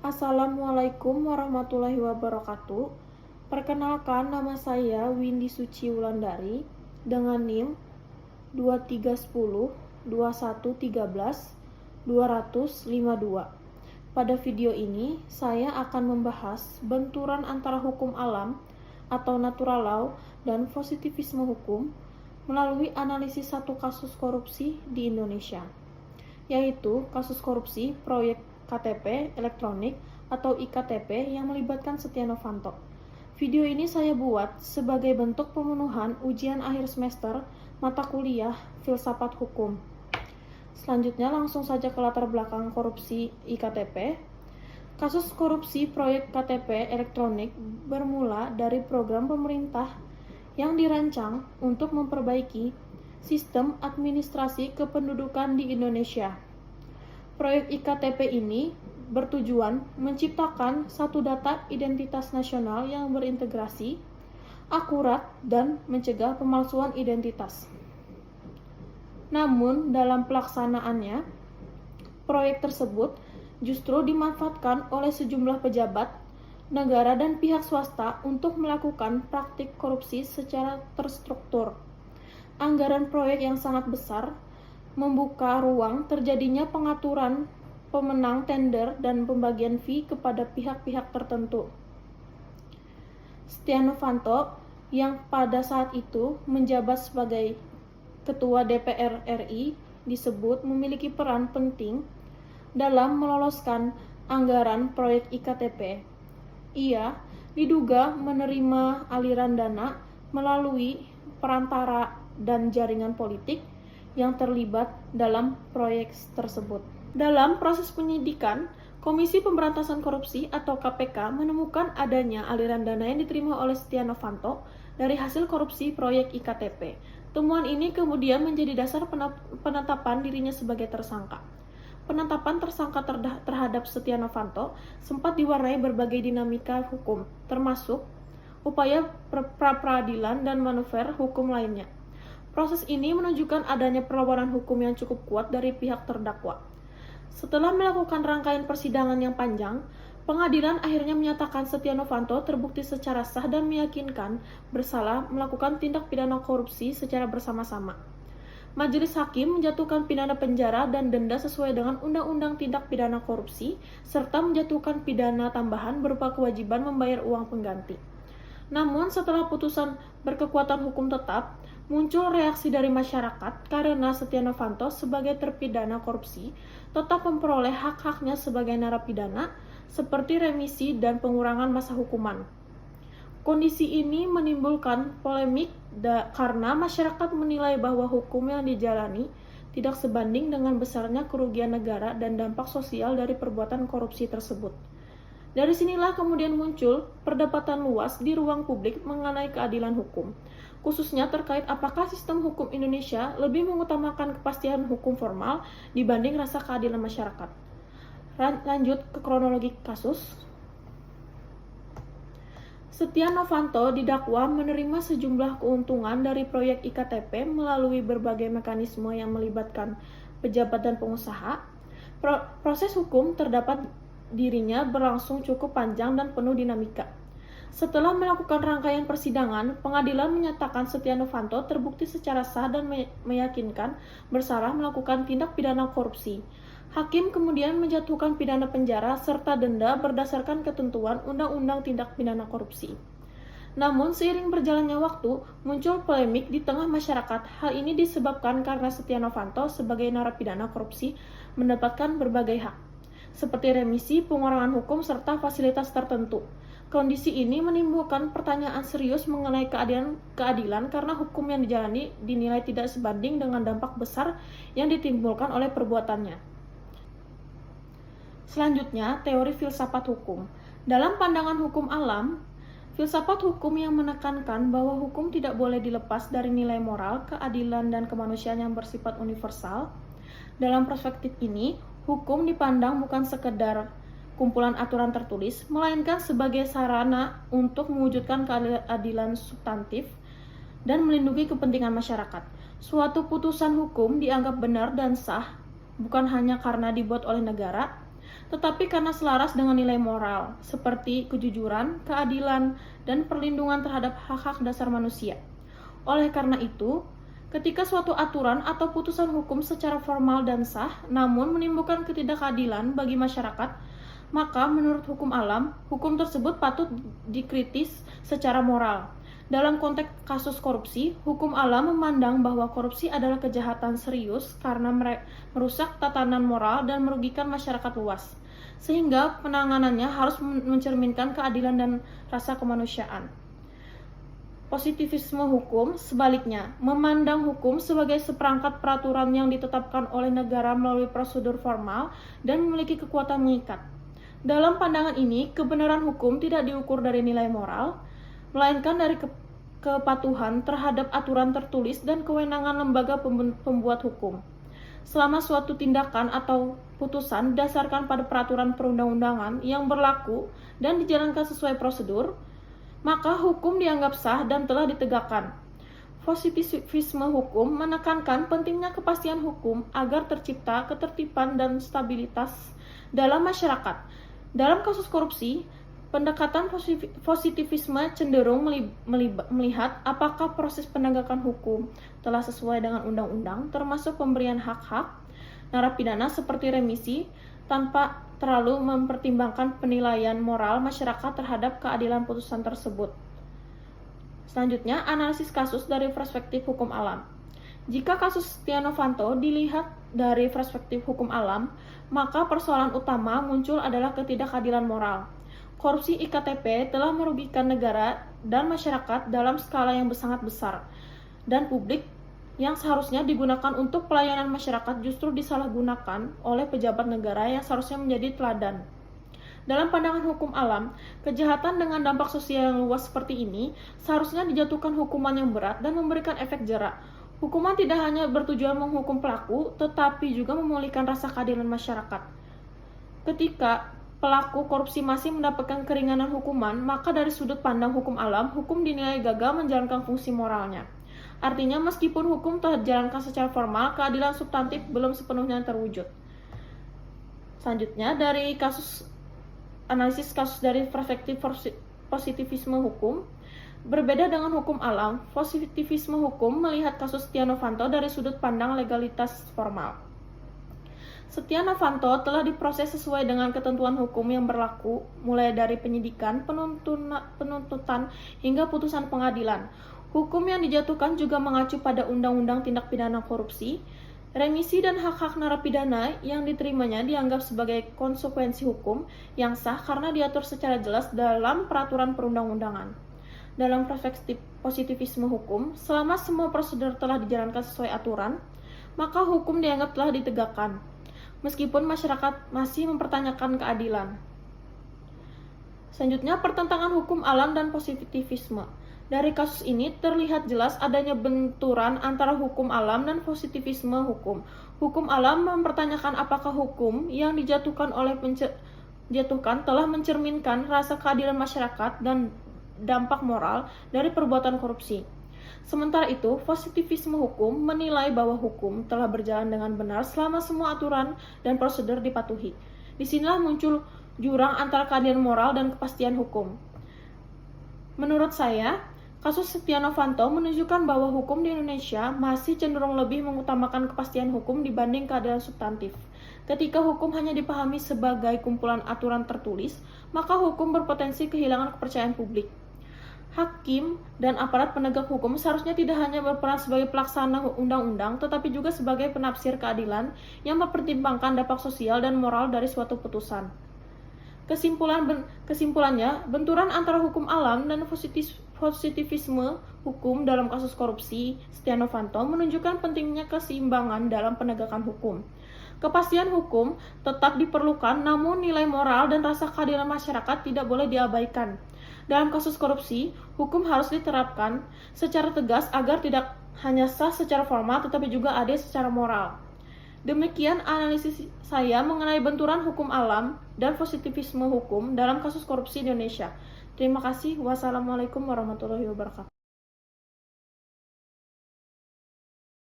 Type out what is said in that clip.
Assalamualaikum warahmatullahi wabarakatuh. Perkenalkan, nama saya Windy Suci Wulandari dengan NIM 2310 2113 252. Pada video ini, saya akan membahas benturan antara hukum alam atau natural law dan positivisme hukum melalui analisis satu kasus korupsi di Indonesia, yaitu kasus korupsi proyek KTP elektronik atau IKTP yang melibatkan Setia Novanto. Video ini saya buat sebagai bentuk pemenuhan ujian akhir semester mata kuliah Filsafat Hukum. Selanjutnya langsung saja ke latar belakang korupsi IKTP. Kasus korupsi proyek KTP elektronik bermula dari program pemerintah yang dirancang untuk memperbaiki sistem administrasi kependudukan di Indonesia. Proyek IKTP ini bertujuan menciptakan satu data identitas nasional yang berintegrasi, akurat, dan mencegah pemalsuan identitas. Namun, dalam pelaksanaannya, proyek tersebut justru dimanfaatkan oleh sejumlah pejabat, negara, dan pihak swasta untuk melakukan praktik korupsi secara terstruktur. Anggaran proyek yang sangat besar membuka ruang terjadinya pengaturan pemenang tender dan pembagian fee kepada pihak-pihak tertentu. Setia Novanto yang pada saat itu menjabat sebagai Ketua DPR RI disebut memiliki peran penting dalam meloloskan anggaran proyek IKTP. Ia diduga menerima aliran dana melalui perantara dan jaringan politik yang terlibat dalam proyek tersebut. Dalam proses penyidikan, Komisi Pemberantasan Korupsi atau KPK menemukan adanya aliran dana yang diterima oleh Setia Novanto dari hasil korupsi proyek IKTP. Temuan ini kemudian menjadi dasar penetapan dirinya sebagai tersangka. Penetapan tersangka terhadap Setia Novanto sempat diwarnai berbagai dinamika hukum, termasuk upaya pra-peradilan dan manuver hukum lainnya. Proses ini menunjukkan adanya perlawanan hukum yang cukup kuat dari pihak terdakwa. Setelah melakukan rangkaian persidangan yang panjang, pengadilan akhirnya menyatakan Setia Novanto terbukti secara sah dan meyakinkan bersalah melakukan tindak pidana korupsi secara bersama-sama. Majelis Hakim menjatuhkan pidana penjara dan denda sesuai dengan Undang-Undang Tindak Pidana Korupsi, serta menjatuhkan pidana tambahan berupa kewajiban membayar uang pengganti. Namun setelah putusan berkekuatan hukum tetap, muncul reaksi dari masyarakat karena Setia Novanto sebagai terpidana korupsi tetap memperoleh hak-haknya sebagai narapidana seperti remisi dan pengurangan masa hukuman. Kondisi ini menimbulkan polemik karena masyarakat menilai bahwa hukum yang dijalani tidak sebanding dengan besarnya kerugian negara dan dampak sosial dari perbuatan korupsi tersebut. Dari sinilah kemudian muncul perdebatan luas di ruang publik mengenai keadilan hukum, khususnya terkait apakah sistem hukum Indonesia lebih mengutamakan kepastian hukum formal dibanding rasa keadilan masyarakat. Lanjut ke kronologi kasus. Setia Novanto didakwa menerima sejumlah keuntungan dari proyek IKTP melalui berbagai mekanisme yang melibatkan pejabat dan pengusaha. Proses hukum terdapat dirinya berlangsung cukup panjang dan penuh dinamika. Setelah melakukan rangkaian persidangan, pengadilan menyatakan Setia Novanto terbukti secara sah dan meyakinkan bersalah melakukan tindak pidana korupsi. Hakim kemudian menjatuhkan pidana penjara serta denda berdasarkan ketentuan Undang-Undang Tindak Pidana Korupsi. Namun, seiring berjalannya waktu, muncul polemik di tengah masyarakat. Hal ini disebabkan karena Setia Novanto sebagai narapidana korupsi mendapatkan berbagai hak, seperti remisi, pengurangan hukum, serta fasilitas tertentu. Kondisi ini menimbulkan pertanyaan serius mengenai keadilan karena hukum yang dijalani dinilai tidak sebanding dengan dampak besar yang ditimbulkan oleh perbuatannya. Selanjutnya, teori filsafat hukum. Dalam pandangan hukum alam, filsafat hukum yang menekankan bahwa hukum tidak boleh dilepas dari nilai moral, keadilan, dan kemanusiaan yang bersifat universal. Dalam perspektif ini, hukum dipandang bukan sekedar kumpulan aturan tertulis, melainkan sebagai sarana untuk mewujudkan keadilan substantif dan melindungi kepentingan masyarakat. Suatu putusan hukum dianggap benar dan sah bukan hanya karena dibuat oleh negara, tetapi karena selaras dengan nilai moral, seperti kejujuran, keadilan, dan perlindungan terhadap hak-hak dasar manusia. Oleh karena itu, ketika suatu aturan atau putusan hukum secara formal dan sah, namun menimbulkan ketidakadilan bagi masyarakat, maka menurut hukum alam, hukum tersebut patut dikritis secara moral. Dalam konteks kasus korupsi, hukum alam memandang bahwa korupsi adalah kejahatan serius karena merusak tatanan moral dan merugikan masyarakat luas, sehingga penanganannya harus mencerminkan keadilan dan rasa kemanusiaan. Positivisme hukum, sebaliknya, memandang hukum sebagai seperangkat peraturan yang ditetapkan oleh negara melalui prosedur formal dan memiliki kekuatan mengikat. Dalam pandangan ini, kebenaran hukum tidak diukur dari nilai moral, melainkan dari kepatuhan terhadap aturan tertulis dan kewenangan lembaga pembuat hukum. Selama suatu tindakan atau putusan didasarkan pada peraturan perundang-undangan yang berlaku dan dijalankan sesuai prosedur, maka hukum dianggap sah dan telah ditegakkan. Positivisme hukum menekankan pentingnya kepastian hukum agar tercipta ketertiban dan stabilitas dalam masyarakat. Dalam kasus korupsi, pendekatan positivisme cenderung melihat apakah proses penegakan hukum telah sesuai dengan undang-undang, termasuk pemberian hak-hak narapidana seperti remisi, tanpa terlalu mempertimbangkan penilaian moral masyarakat terhadap keadilan putusan tersebut. Selanjutnya, analisis kasus dari perspektif hukum alam. Jika kasus Setia Novanto dilihat dari perspektif hukum alam, maka persoalan utama muncul adalah ketidakadilan moral. Korupsi iktp telah merugikan negara dan masyarakat dalam skala yang sangat besar, dan publik yang seharusnya digunakan untuk pelayanan masyarakat justru disalahgunakan oleh pejabat negara yang seharusnya menjadi teladan. Dalam pandangan hukum alam, kejahatan dengan dampak sosial yang luas seperti ini seharusnya dijatuhkan hukuman yang berat dan memberikan efek jera. Hukuman tidak hanya bertujuan menghukum pelaku, tetapi juga memulihkan rasa keadilan masyarakat. Ketika pelaku korupsi masih mendapatkan keringanan hukuman, maka dari sudut pandang hukum alam, hukum dinilai gagal menjalankan fungsi moralnya. Artinya, meskipun hukum telah dijalankan secara formal, keadilan substantif belum sepenuhnya terwujud. Selanjutnya, dari analisis kasus dari perspektif positivisme hukum, berbeda dengan hukum alam, positivisme hukum melihat kasus Setia Novanto dari sudut pandang legalitas formal. Setia Novanto telah diproses sesuai dengan ketentuan hukum yang berlaku, mulai dari penyidikan, penuntutan, hingga putusan pengadilan. Hukum yang dijatuhkan juga mengacu pada Undang-Undang Tindak Pidana Korupsi. Remisi dan hak-hak narapidana yang diterimanya dianggap sebagai konsekuensi hukum yang sah karena diatur secara jelas dalam peraturan perundang-undangan. Dalam perspektif positivisme hukum, selama semua prosedur telah dijalankan sesuai aturan, maka hukum dianggap telah ditegakkan, meskipun masyarakat masih mempertanyakan keadilan. Selanjutnya, pertentangan hukum alam dan positivisme. Dari kasus ini terlihat jelas adanya benturan antara hukum alam dan positivisme hukum. Hukum alam mempertanyakan apakah hukum yang dijatuhkan telah mencerminkan rasa keadilan masyarakat dan dampak moral dari perbuatan korupsi. Sementara itu, positivisme hukum menilai bahwa hukum telah berjalan dengan benar selama semua aturan dan prosedur dipatuhi. Disinilah muncul jurang antara keadilan moral dan kepastian hukum. Menurut saya, kasus Setia Novanto menunjukkan bahwa hukum di Indonesia masih cenderung lebih mengutamakan kepastian hukum dibanding keadilan substantif. Ketika hukum hanya dipahami sebagai kumpulan aturan tertulis, maka hukum berpotensi kehilangan kepercayaan publik. Hakim dan aparat penegak hukum seharusnya tidak hanya berperan sebagai pelaksana undang-undang, tetapi juga sebagai penafsir keadilan yang mempertimbangkan dampak sosial dan moral dari suatu putusan. Kesimpulannya, benturan antara hukum alam dan positivisme hukum dalam kasus korupsi Setia Novanto menunjukkan pentingnya keseimbangan dalam penegakan hukum. Kepastian hukum tetap diperlukan, namun nilai moral dan rasa keadilan masyarakat tidak boleh diabaikan. Dalam kasus korupsi, hukum harus diterapkan secara tegas agar tidak hanya sah secara formal tetapi juga adil secara moral. Demikian analisis saya mengenai benturan hukum alam dan positivisme hukum dalam kasus korupsi di Indonesia. Terima kasih. Wassalamualaikum warahmatullahi wabarakatuh.